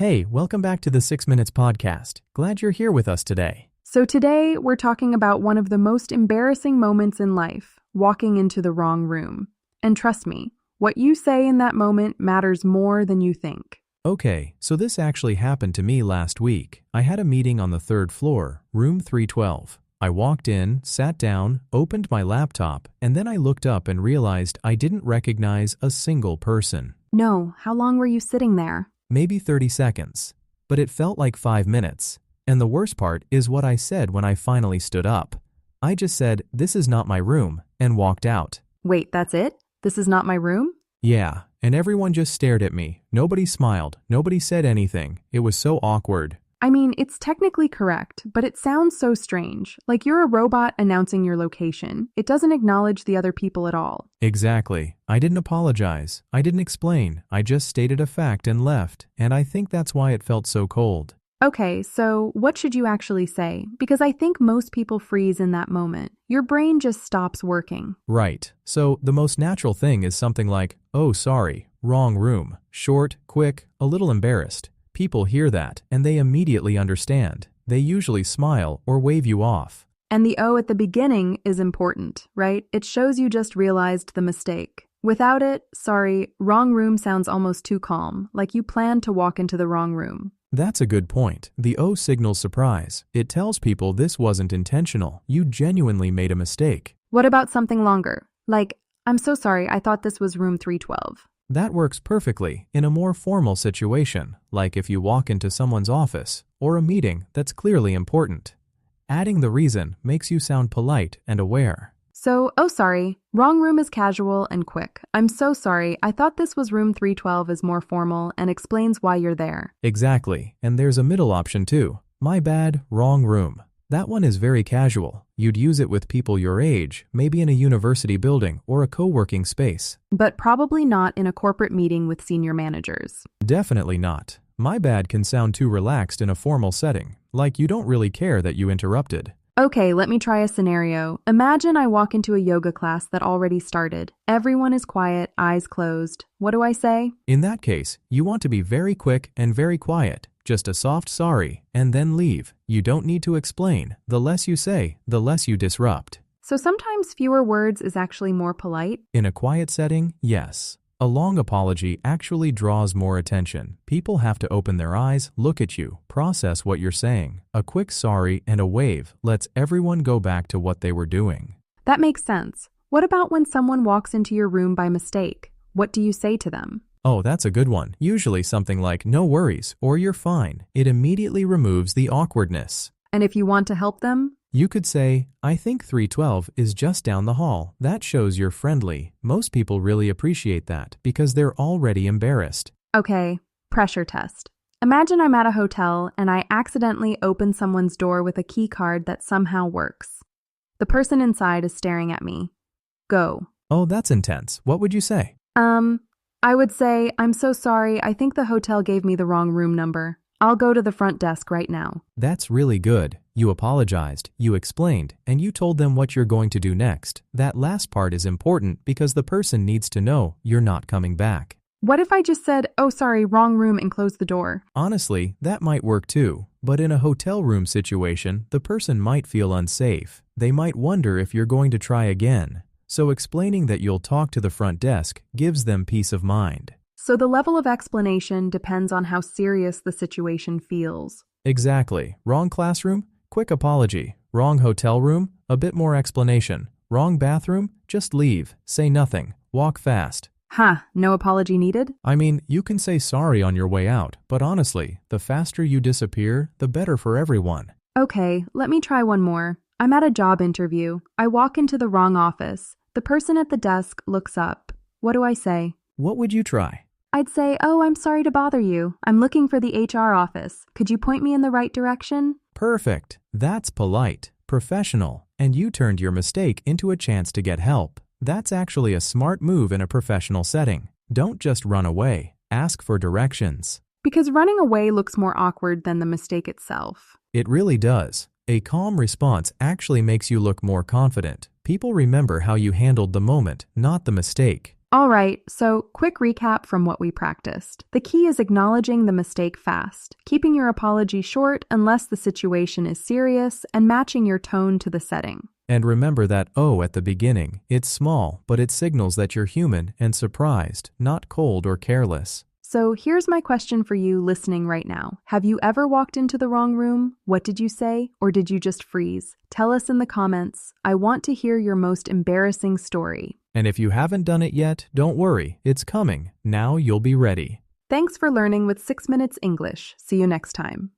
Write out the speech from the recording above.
Hey, welcome back to the 6 Minutes Podcast. Glad you're here with us today. So today we're talking about one of the most embarrassing moments in life, walking into the wrong room. And trust me, what you say in that moment matters more than you think. Okay, so this actually happened to me last week. I had a meeting on the third floor, room 312. I walked in, sat down, opened my laptop, and then I looked up and realized I didn't recognize a single person. No, how long were you sitting there? Maybe 30 seconds. But it felt like 5 minutes. And the worst part is what I said when I finally stood up. I just said, "This is not my room," and walked out. Wait, that's it? This is not my room? Yeah, and everyone just stared at me. Nobody smiled. Nobody said anything. It was so awkward. I mean, it's technically correct, but it sounds so strange. Like you're a robot announcing your location. It doesn't acknowledge the other people at all. Exactly. I didn't apologize. I didn't explain. I just stated a fact and left, and I think that's why it felt so cold. Okay, so what should you actually say? Because I think most people freeze in that moment. Your brain just stops working. Right. So the most natural thing is something like, "Oh, sorry, wrong room." Short, quick, a little embarrassed. People hear that, and they immediately understand. They usually smile or wave you off. And the O at the beginning is important, right? It shows you just realized the mistake. Without it, sorry, wrong room sounds almost too calm, like you planned to walk into the wrong room. That's a good point. The O signals surprise. It tells people this wasn't intentional. You genuinely made a mistake. What about something longer? Like, "I'm so sorry, I thought this was room 312. That works perfectly in a more formal situation, like if you walk into someone's office or a meeting that's clearly important. Adding the reason makes you sound polite and aware. So, "Oh, sorry, wrong room" is casual and quick. "I'm so sorry, I thought this was room 312" is more formal and explains why you're there. Exactly, and there's a middle option too. "My bad, wrong room." That one is very casual. You'd use it with people your age, maybe in a university building or a co-working space. But probably not in a corporate meeting with senior managers. Definitely not. "My bad" can sound too relaxed in a formal setting, like you don't really care that you interrupted. Okay, let me try a scenario. Imagine I walk into a yoga class that already started. Everyone is quiet, eyes closed. What do I say? In that case, you want to be very quick and very quiet. Just a soft sorry, and then leave. You don't need to explain. The less you say, the less you disrupt. So sometimes fewer words is actually more polite. In a quiet setting, yes. A long apology actually draws more attention. People have to open their eyes, look at you, process what you're saying. A quick sorry and a wave lets everyone go back to what they were doing. That makes sense. What about when someone walks into your room by mistake? What do you say to them? Oh, that's a good one. Usually something like, "No worries," or "You're fine." It immediately removes the awkwardness. And if you want to help them? You could say, "I think 312 is just down the hall." That shows you're friendly. Most people really appreciate that because they're already embarrassed. Okay, pressure test. Imagine I'm at a hotel and I accidentally open someone's door with a key card that somehow works. The person inside is staring at me. Go. Oh, that's intense. What would you say? I would say, "I'm so sorry, I think the hotel gave me the wrong room number. I'll go to the front desk right now." That's really good. You apologized, you explained, and you told them what you're going to do next. That last part is important because the person needs to know you're not coming back. What if I just said, "Oh, sorry, wrong room," and closed the door? Honestly, that might work too. But in a hotel room situation, the person might feel unsafe. They might wonder if you're going to try again. So explaining that you'll talk to the front desk gives them peace of mind. So the level of explanation depends on how serious the situation feels. Exactly. Wrong classroom? Quick apology. Wrong hotel room? A bit more explanation. Wrong bathroom? Just leave. Say nothing. Walk fast. No apology needed? I mean, you can say sorry on your way out, but honestly, the faster you disappear, the better for everyone. Okay, let me try one more. I'm at a job interview. I walk into the wrong office. The person at the desk looks up. What do I say? What would you try? I'd say, "Oh, I'm sorry to bother you. I'm looking for the HR office. Could you point me in the right direction?" Perfect. That's polite, professional, and you turned your mistake into a chance to get help. That's actually a smart move in a professional setting. Don't just run away. Ask for directions. Because running away looks more awkward than the mistake itself. It really does. A calm response actually makes you look more confident. People remember how you handled the moment, not the mistake. All right, so quick recap from what we practiced. The key is acknowledging the mistake fast, keeping your apology short unless the situation is serious, and matching your tone to the setting. And remember that "oh" at the beginning. It's small, but it signals that you're human and surprised, not cold or careless. So here's my question for you listening right now. Have you ever walked into the wrong room? What did you say? Or did you just freeze? Tell us in the comments. I want to hear your most embarrassing story. And if you haven't done it yet, don't worry, it's coming. Now you'll be ready. Thanks for learning with 6 Minutes English. See you next time.